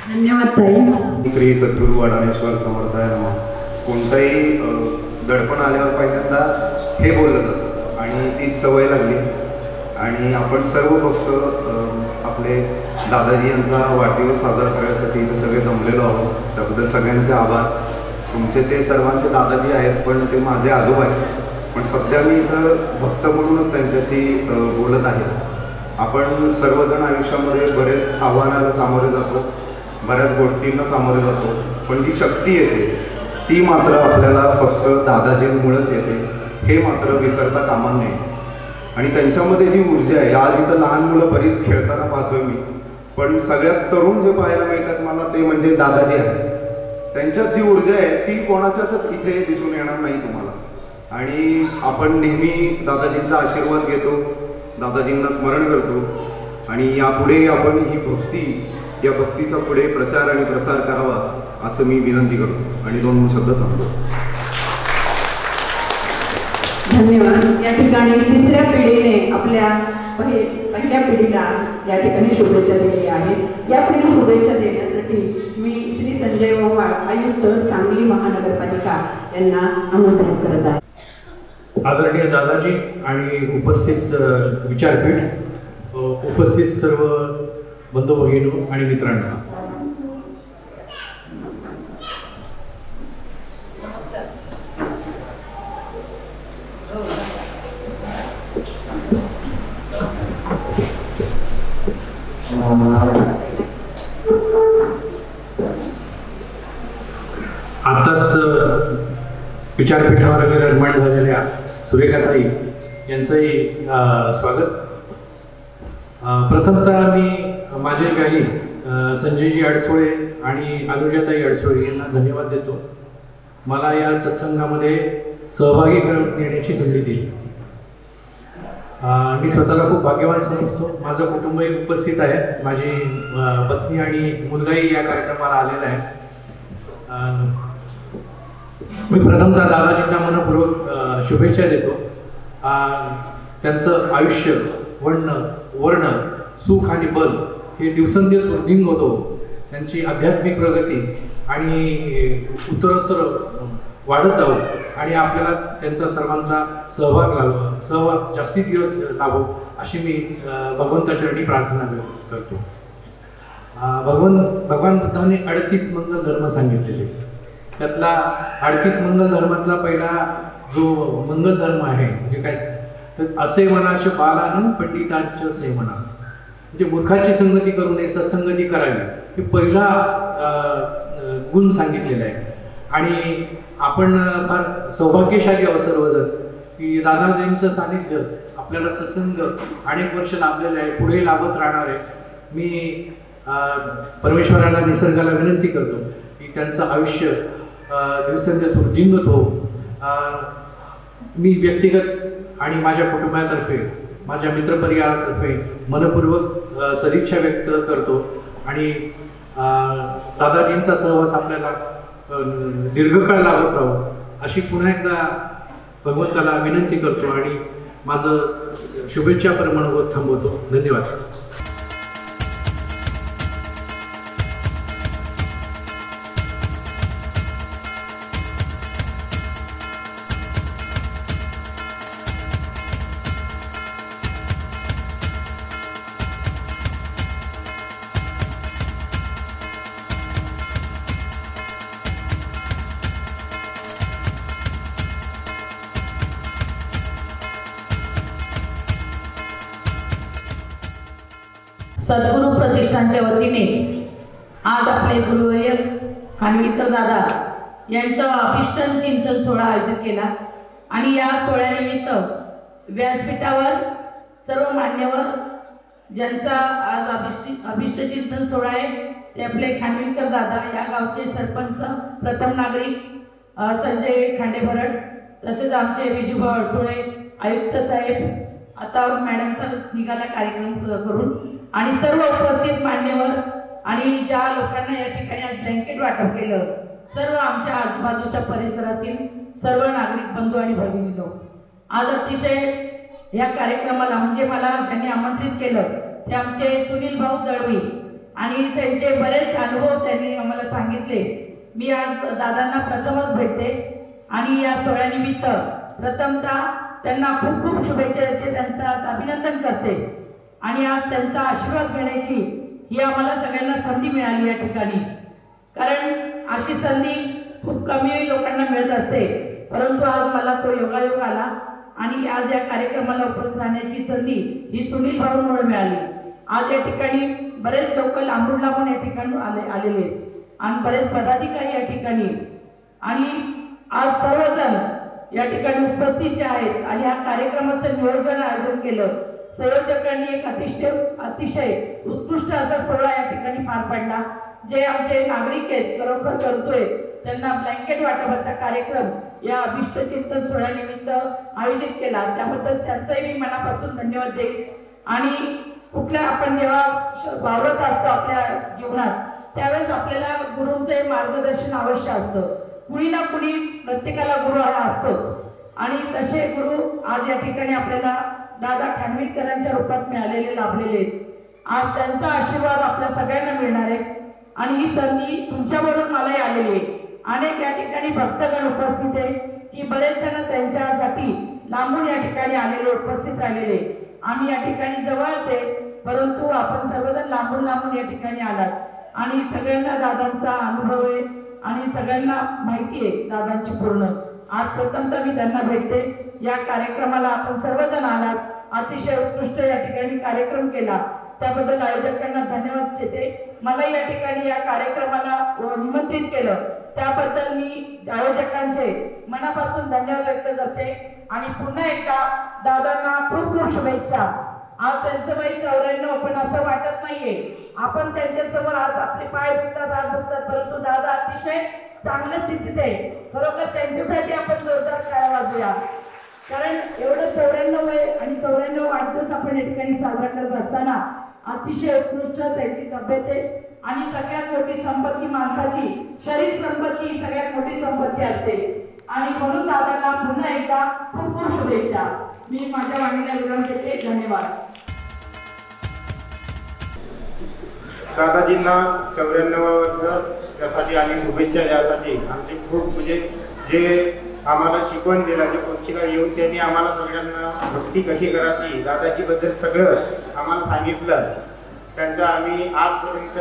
धन्यवाद ताई. श्री सद्गुरू वाडानेश्वर समर्थांना कोणताही दडपण आल्यावर पहिल्यांदा हे बोललं जातं आणि ती सवय लागली. आणि आपण सर्व भक्त आपले दादाजी यांचा वाढदिवस साजरा करण्यासाठी इथे सगळे जमलेलो आहोत. त्याबद्दल सगळ्यांचे आभार. तुमचे ते सर्वांचे दादाजी आहेत पण ते माझे आजोबा आहेत. पण सध्या मी इथं भक्त म्हणूनच त्यांच्याशी बोलत आहे. आपण सर्वजण आयुष्यामध्ये बरेच आव्हानाला सामोरे जातो, बऱ्याच गोष्टींना सामोरे जातो, पण जी शक्ती येते ती मात्र आपल्याला फक्त दादाजींमुळेच येते. हे मात्र विसरता कामा नये. आणि त्यांच्यामध्ये जी ऊर्जा आहे, आज इथं लहान मुलं बरीच खेळताना पाहतोय मी, पण सगळ्यात तरुण जे पाहायला मिळतात मला ते म्हणजे दादाजी आहेत. त्यांच्यात जी ऊर्जा आहे ती कोणाच्यातच इथे दिसून येणार नाही तुम्हाला. आणि आपण नेहमी दादाजींचा आशीर्वाद घेतो, दादाजींना स्मरण करतो आणि यापुढे आपण ही भक्ती, या भक्तीचा पुढे प्रचार आणि प्रसार करावा असं मी विनंती करतो आणि 2 शब्द थांबतो. धन्यवाद. या ठिकाणी 3ऱ्या पिढीने आपल्या पहिल्या पिढीला या ठिकाणी शुभेच्छा दिलेल्या आहेत. या पिढीला शुभेच्छा देण्यासाठी मी श्री संजय ओवाळ, आयुक्त, सांगली महानगरपालिका यांना आमंत्रित करत आहे. आदरणीय दादाजी आणि उपस्थित विचारपीठ, उपस्थित सर्व बंधू भगिनी आणि मित्रांनो, आताच विचारपीठावर निर्माण झालेल्या सुरेखाताई यांचंही स्वागत. प्रथमतः मी माझे काही संजयजी अडसोळे आणि अनुजाताई अडसोळे यांना धन्यवाद देतो. मला या सत्संगामध्ये सहभागी करून घेण्याची संधी दिली. मी स्वतःला खूप भाग्यवान समजतो. माझं कुटुंबही उपस्थित आहे. माझी पत्नी आणि मुलगाही या कार्यक्रमाला आलेला आहे. मी प्रथमतः दादाजींना मनपूर्वक शुभेच्छा देतो. त्यांचं आयुष्य, वर्ण, सुख आणि बल हे दिवसेंदिवस वृद्धिंग होतो. त्यांची आध्यात्मिक प्रगती आणि उत्तरोत्तर वाढत जाऊ आणि आपल्याला त्यांचा सर्वांचा सहवास जास्तीत दिवस लाभो अशी मी भगवंताचरणी प्रार्थना करतो. भगवान बुद्धाने 38 मंगल धर्म सांगितलेले. त्यातला 38 मंगल धर्मातला पहिला जो मंगल धर्म आहे म्हणजे काय तर असे मनाचे बालानं पंडितांच्या से म्हणा, म्हणजे मूर्खाची संगती करू नये, सत्संगती करावी, हे पहिला गुण सांगितलेला आहे. आणि आपण फार सौभाग्यशाली आहोत सर्वजण की दादाजींचं सानिध्य आपल्याला सत्संग अनेक वर्ष लाभलेलं आहे, पुढे लाभत राहणार आहे. मी परमेश्वराला निसर्गाला विनंती करतो की त्यांचं आयुष्य दिवसेंदिवस वृद्धिंगत हो. मी व्यक्तिगत आणि माझ्या कुटुंबातर्फे माझ्या मित्रपरिवारातर्फे मनपूर्वक सदिच्छा व्यक्त करतो आणि दादाजींचा सहवास आपल्याला दीर्घकाळ लाभत राहू अशी पुन्हा एकदा भगवंताला विनंती करतो आणि माझं शुभेच्छा परमनोगत थांबवतो. धन्यवाद. सद्गुरू प्रतिष्ठानच्या वतीने आज आपले गुरुवर्य खानविलकर दादा यांचा अभिष्टन चिंतन सोहळा आयोजित केला आणि या सोहळ्यानिमित्त व्यासपीठावर सर्व मान्यवर ज्यांचा आज अभिष्ट चिंतन सोहळा आहे ते आपले खानविलकर दादा, या गावचे सरपंच, प्रथम नागरिक संजय खांडेभरड, तसेच आमचे विजूभाऊ अडसोळे, आयुक्त साहेब, आता मॅडम तर निघाला कार्यक्रम करून, आणि सर्व उपस्थित मान्यवर आणि ज्या लोकांना या ठिकाणी आज ब्लँकेट वाटप केलं, सर्व आमच्या आजूबाजूच्या परिसरातील सर्व नागरिक बंधू आणि भगिनींनो, आज अतिशय या कार्यक्रमाला म्हणजे मला ज्यांनी आमंत्रित केलं ते आमचे सुनील भाऊ दळवी आणि त्यांचे बरेच अनुभव त्यांनी आम्हाला सांगितले. मी आज दादांना प्रथमच भेटते आणि या सोहळ्यानिमित्त प्रथमतः त्यांना खूप खूप शुभेच्छा देते, त्यांचं आज अभिनंदन करते आणि आज त्यांचा आशीर्वाद घेण्याची ही आम्हाला सगळ्यांना संधी मिळाली या ठिकाणी. कारण अशी संधी खूप कमी लोकांना मिळत असते, परंतु आज मला तो योगायोग आला आणि आज या कार्यक्रमाला उपस्थित राहण्याची संधी ही सुनील भाऊंमुळे मिळाली. आज या ठिकाणी बरेच लोक लांबून लांबून या ठिकाणी आलेले आणि बरेच पदाधिकारी या ठिकाणी, आणि आज सर्वजण या ठिकाणी उपस्थित जे आहेत आणि या कार्यक्रमाचं नियोजन आयोजन केलं, संयोजकांनी एक अतिशय उत्कृष्ट असा सोहळा या ठिकाणी पार पाडला. जे आमचे नागरिक आहेत, खरोखर गरजू आहेत, त्यांना ब्लँकेट वाटपाचा कार्यक्रम या अभिष्ट चिंतन सोहळ्यानिमित्त आयोजित केला, त्याबद्दल त्यांचाही मी मनापासून धन्यवाद देईन. आणि कुठल्या आपण जेव्हा वावरत असतो आपल्या जीवनात त्यावेळेस आपल्याला गुरूंचे मार्गदर्शन अवश्य असतं. कुणी ना कुणी प्रत्येकाला गुरु हा असतोच आणि तसे गुरु आज या ठिकाणी आपल्याला दादा खानविलकरांच्या रूपात मिळालेले लाभलेले आहेत. आज त्यांचा आशीर्वाद आपल्या सगळ्यांना मिळणार आहे आणि ही संधी तुमच्याबरोबर मलाही आलेली आहे. अनेक या ठिकाणी भक्तगण उपस्थित आहे की बरेच जण त्यांच्यासाठी लांबून या ठिकाणी आलेले उपस्थित राहिलेले. आम्ही या ठिकाणी जवळच आहे, परंतु आपण सर्वजण लांबून लांबून या ठिकाणी आलात आणि सगळ्यांना दादांचा अनुभव आहे आणि सगळ्यांना माहिती आहे दादांची पूर्ण. आज प्रथमतः मी त्यांना भेटते. या कार्यक्रमाला आपण सर्वजण आलात, अतिशय उत्कृष्ट या ठिकाणी कार्यक्रम केला, त्याबद्दल आयोजकांना धन्यवाद देते. मला या ठिकाणी या कार्यक्रमाला निमंत्रित केलं त्याबद्दल मी आयोजकांचे मनापासून धन्यवाद व्यक्त करते आणि पुन्हा एकदा दादांना खूप खूप शुभेच्छा. आज त्यांचं वय 94, पण असं वाटत नाहीये आपण त्यांच्यासमोर आज आपले पाय दुखतात, हात दुखतात, परंतु दादा अतिशय चांगल्या स्थितीत आहे. खरोखर त्यांच्यासाठी आपण जोरदार टाळ्या वाजूया, कारण एवढं 94 वय आणि 94 वाढदिवस आपण या ठिकाणी साजरा करत असताना अतिशय उत्कृष्ट त्यांची तब्येत आहे. आणि सगळ्यात मोठी संपत्ती माणसाची शरीर संपत्ती ही सगळ्यात मोठी संपत्ती असते आणि म्हणून दादांना पुन्हा एकदा खूप खूप शुभेच्छा. मी माझ्या वाणीला विराम देते. धन्यवाद. दादाजींना 94 वर्ष त्यासाठी आणि शुभेच्छा द्यासाठी आमचे खूप म्हणजे जे आम्हाला शिकवण दिलं, जे कोचिंगला येऊन त्यांनी आम्हाला सगळ्यांना भक्ती कशी करायची दादाजीबद्दल सगळं आम्हाला सांगितलं, त्यांचं आम्ही आजपर्यंत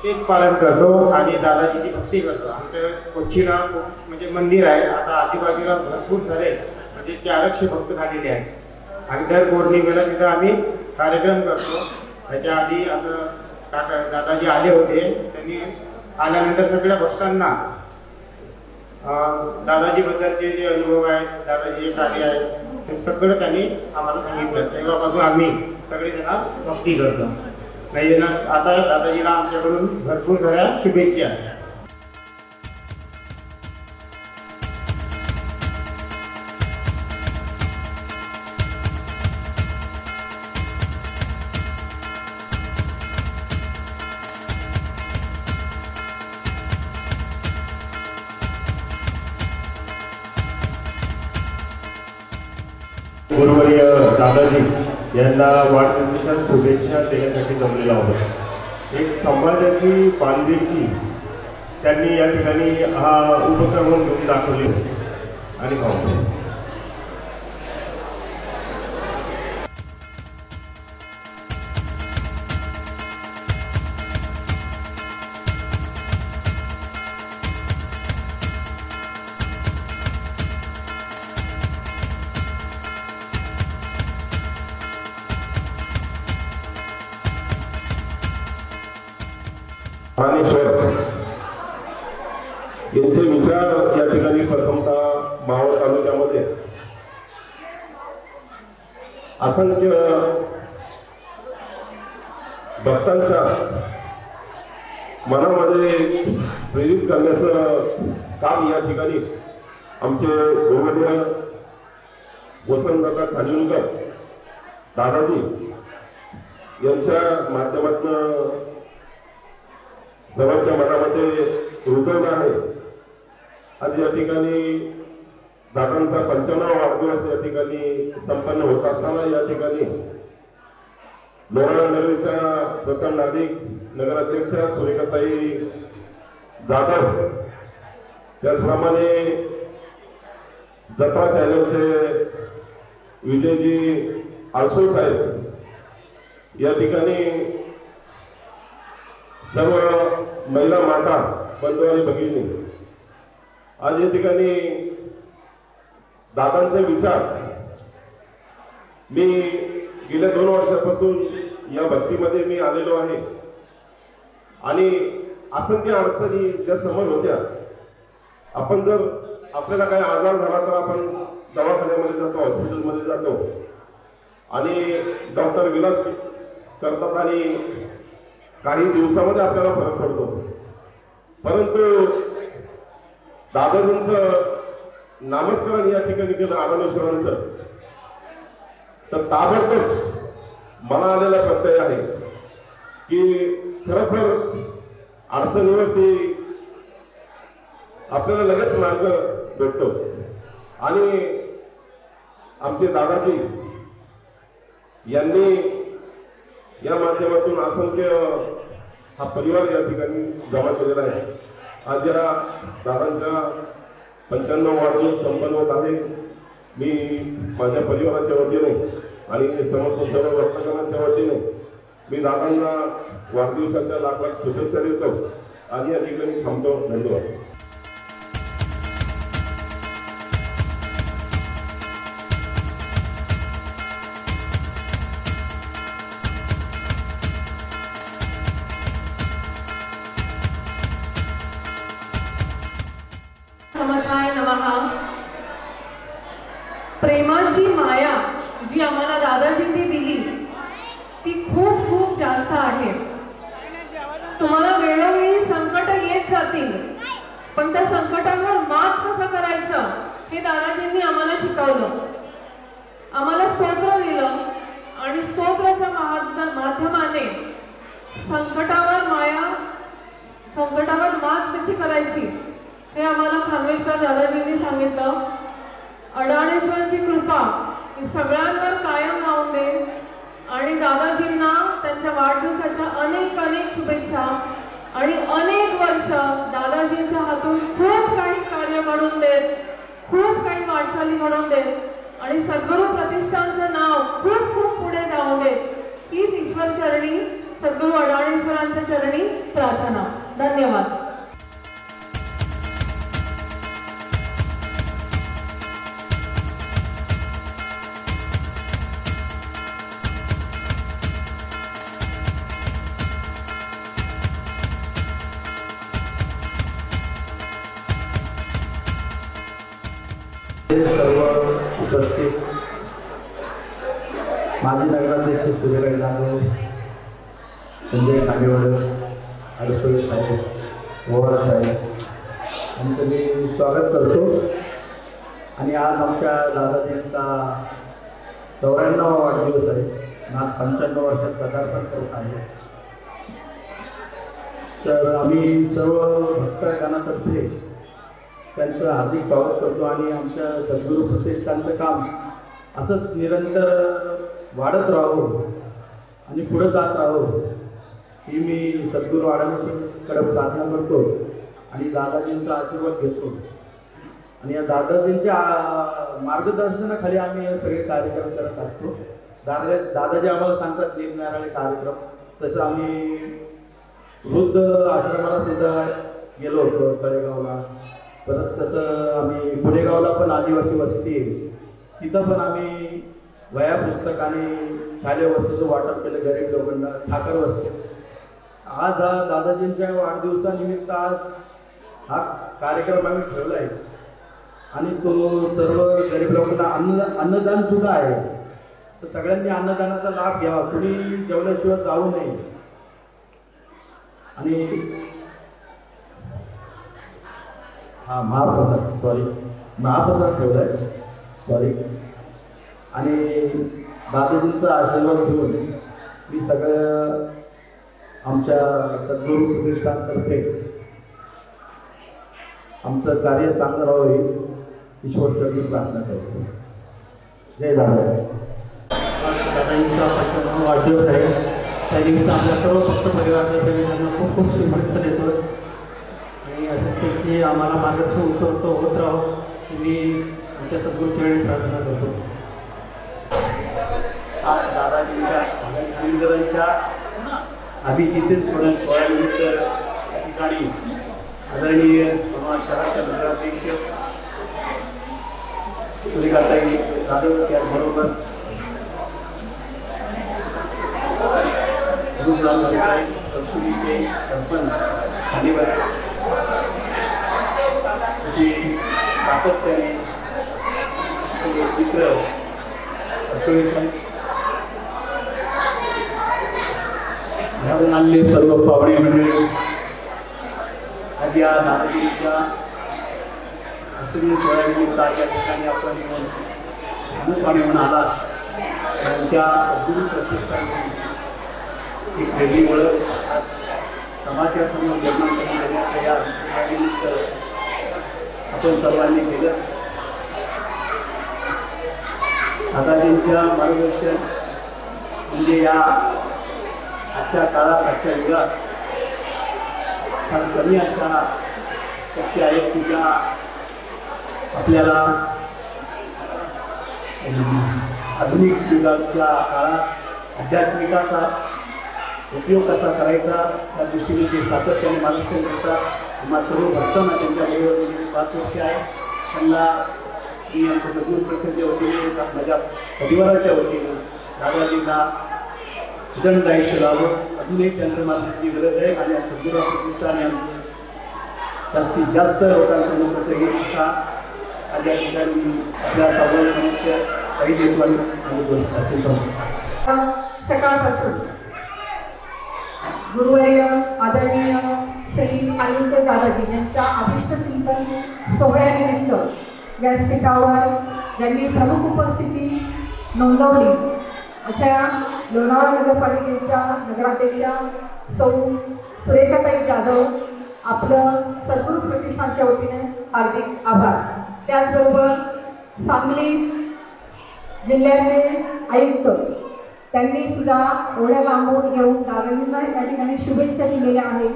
तेच पालन करतो आणि दादाजीची भक्ती करतो. आमच्या कोचिंगला खूप म्हणजे मंदिर आहे, आता आजूबाजूला भरपूर सारे म्हणजे 400 भक्त झालेले आहेत आणि दर पौर्णिमेला तिथं आम्ही कार्यक्रम करतो. त्याच्या आधी आता दादाजी आले होते, त्यांनी आल्यानंतर सगळ्या भक्तांना दादाजीबद्दलचे जे अनुभव आहेत, दादाजी कार्य आहेत, ते सगळं त्यांनी आम्हाला सांगितलं. तेव्हापासून आम्ही सगळेजण भक्ती करतो. नाही ना, आता दादाजीला आमच्याकडून भरपूर साऱ्या शुभेच्छा. गुरुवर्य दादाजी यांना वाढदिवसाच्या शुभेच्छा देण्यासाठी जमलेलो आहोत. एक समाजाची बांधिलकी त्यांनी या ठिकाणी हा उपक्रम घेऊन दाखवले आणि पाहतो. यांचे विचार या ठिकाणी प्रथमतः मावळ तालुक्यामध्ये असंख्य भक्तांच्या मनामध्ये प्रेरित करण्याचं काम या ठिकाणी आमचे गुरुवर्य वसंतदादा खानविलकर दादाजी यांच्या माध्यमातून सर्वांच्या मनामध्ये रुजवलं आहे. आज या ठिकाणी दादांचा 95वा वाढदिवस या ठिकाणी संपन्न होत असताना या ठिकाणी लोणावळा नगरीच्या प्रथम नागरिक नगराध्यक्षा सुरेखाताई जाधव, त्याचप्रमाणे जत्रा चॅनलचे विजयजी आळसो साहेब, या ठिकाणी सर्व महिला माता बंधू आणि भगिनी आज या ठिकाणी दादांचे विचार मी गेल्या 2 वर्षापासून या भक्तीमध्ये मी आलेलो आहे आणि असंख्य अडचणी ज्या समोर होत्या, आपण जर आपल्याला काही आजार झाला तर आपण दवाखान्यामध्ये जातो, हॉस्पिटलमध्ये जातो आणि डॉक्टर इलाज करतात आणि काही दिवसामध्ये आपल्याला फरक पडतो. परंतु दादाजींचं नामस्मरण या ठिकाणी केलं आनंदेश्वरांचं, तर ताबडतोब मला आलेला प्रत्यय आहे की खरोखर अडचणीवरती आपल्याला लगेच मार्ग भेटतो. आणि आमचे दादाजी यांनी या माध्यमातून असंख्य हा परिवार या ठिकाणी जमा केलेला आहे. आज या दादांच्या 95वा वाढदिवस संपन्न होत आहे. मी माझ्या परिवाराच्या वतीने आणि समस्त सर्व भक्तगणांच्या वतीने मी दादांना वाढदिवसाच्या लाख लाख शुभेच्छा देतो आणि या ठिकाणी थांबतो. धन्यवाद. समर्थाय नमः. प्रेमाची माया जी आम्हाला दादाजींनी दिली ती खूप खूप जास्त आहे. तुम्हाला वेळोवेळी संकट येत जातील, पण त्या संकटांवर मात कसं करायचं हे दादाजींनी आम्हाला शिकवलं. आम्हाला स्तोत्र दिलं आणि स्तोत्राच्या माध्यमाने संकटावर मात कशी करायची हे आम्हाला खानविलकर दादाजींनी सांगितलं. अडाणेश्वरची कृपा ही सगळ्यांवर कायम राहून दे आणि दादाजींना त्यांच्या वाढदिवसाच्या अनेक अनेक शुभेच्छा आणि अनेक वर्ष दादाजींच्या हातून खूप काही कार्य घडून देत, खूप काही वाटचाली घडून देत आणि सद्गुरू प्रतिष्ठानचं नाव खूप खूप पुढे जाऊन देत, हीच ईश्वर चरणी सद्गुरू अडाणेश्वरांच्या चरणी प्रार्थना. धन्यवाद. सर्व उपस्थित माजी नगराध्यक्ष सूर्यकांत जाधव, संजय कांडेवाड, अडसोळे साहेब, पवार साहेब यांचं मी स्वागत करतो. आणि आज आमच्या दादाजींचा 94वा वाढदिवस आहे. आज 95 वर्षात पदार्पण करत आहे. तर आम्ही सर्व भक्तगणातर्फे त्यांचं हार्दिक स्वागत करतो आणि आमच्या सद्गुरू प्रतिष्ठानचं काम असंच निरंतर वाढत राहो आणि पुढं जात राहो ही मी सद्गुरू अडाणेश्वरकडे प्रार्थना करतो आणि दादाजींचा आशीर्वाद घेतो. आणि या दादाजींच्या मार्गदर्शनाखाली आम्ही हे सगळे कार्यक्रम करत असतो. दादाजी आम्हाला सांगतात निरनिराळे कार्यक्रम, तसं आम्ही वृद्ध आश्रमाला सुद्धा गेलो होतो तळेगावला. परत तसं आम्ही पुणेगावला पण आदिवासी वस्ती आहे, तिथं पण आम्ही वह्या पुस्तक आणि शालेय वस्तूचं वाटप केलं गरीब लोकांना, ठाकर वस्ती. आज हा दादाजींच्या वाढदिवसानिमित्त आज हा कार्यक्रम आम्ही ठेवला आहे आणि तो सर्व गरीब लोकांना अन्नदान सुद्धा आहे. तर सगळ्यांनी अन्नदानाचा लाभ घ्यावा, कुणी जेवल्याशिवाय जाऊ नये. आणि हा महाप्रसाद ठेवला आहे सॉरी. आणि दादाजींचा आशीर्वाद घेऊन मी सगळं आमच्या सद्गुरू प्रतिष्ठानतर्फे आमचं कार्य चांगलं राहावं हीच ईश्वरचरणी प्रार्थना करतो. जय दादा. दादाजींचा 95वा वाढदिवस आहे, त्यानिमित्त आपल्या सर्व भक्त परिवारातर्फे मी त्यांना खूप खूप शुभेच्छा देतो. आणि असेच त्यांची आम्हाला मार्गदर्शन होत राहो मी आमच्या सद्गुरूचरणी प्रार्थना करतो. आज दादाजींच्या अभिजित सोहळ्यानिमित्त या ठिकाणी आदरणीय शहराच्या नगराध्यक्ष सूर्यकांताई जाधव त्याचबरोबर तरसुलीचे सरपंच खालीवर जे सातत्याने मित्र अडसोळे साहेब घालून आणले सर्व पाहुणे मंडळी. आज या दादाजींच्या अष्टमी सोहळ्यानिमित्त या ठिकाणी आपण अनुपाने म्हणून आला. त्यांच्या सद्गुरू प्रतिष्ठानची एक वेगळी ओळख आज समाजासमोर निर्माण करून देण्याचं या निमित्त आपण सर्वांनी केलं. दादाजींच्या मार्गदर्शन म्हणजे या आजच्या काळात आजच्या युगात फार कमी अशा शक्य आहेत की ज्या आपल्याला आधुनिक युगाच्या काळात आध्यात्मिकाचा उपयोग कसा करायचा त्या दृष्टीने ते सातत्याने मार्गदर्शन करतात. आम्हा सर्व भक्तांना त्यांच्या वेळेवर 5 वर्ष आहे त्यांना मी आमच्या सद्गुरू प्रतिष्ठानच्या वतीने माझ्या परिवाराच्या वतीने दादाजींना उदंड आयुष्य लाभो. अजूनही त्यांचं मार्गदर्शनाची गरज आहे आणि सद्गुरू प्रतिष्ठान यांचं जास्तीत जास्त लोकांसमोर कसं येईल असा आज या ठिकाणी आपल्या सर्व समक्ष काही देतो आणि असे सांगतो. सकाळपासून गुरुवर्य आदरणीय श्री खानविलकर दादाजी यांच्या अभिष्ट चिंतन सोहळ्यानिमित्त व्यासपीठावर ज्यांनी प्रमुख उपस्थिती नोंदवली अशा लोणावळा नगरपालिकेच्या नगराध्यक्षा सौ सुरेखाताई जाधव आपलं सद्गुरू प्रतिष्ठानच्या वतीने हार्दिक आभार. त्याचबरोबर सांगली जिल्ह्याचे आयुक्त त्यांनी सुद्धा एवढ्या लांबून येऊन दादाजींना या ठिकाणी शुभेच्छा दिलेल्या आहेत.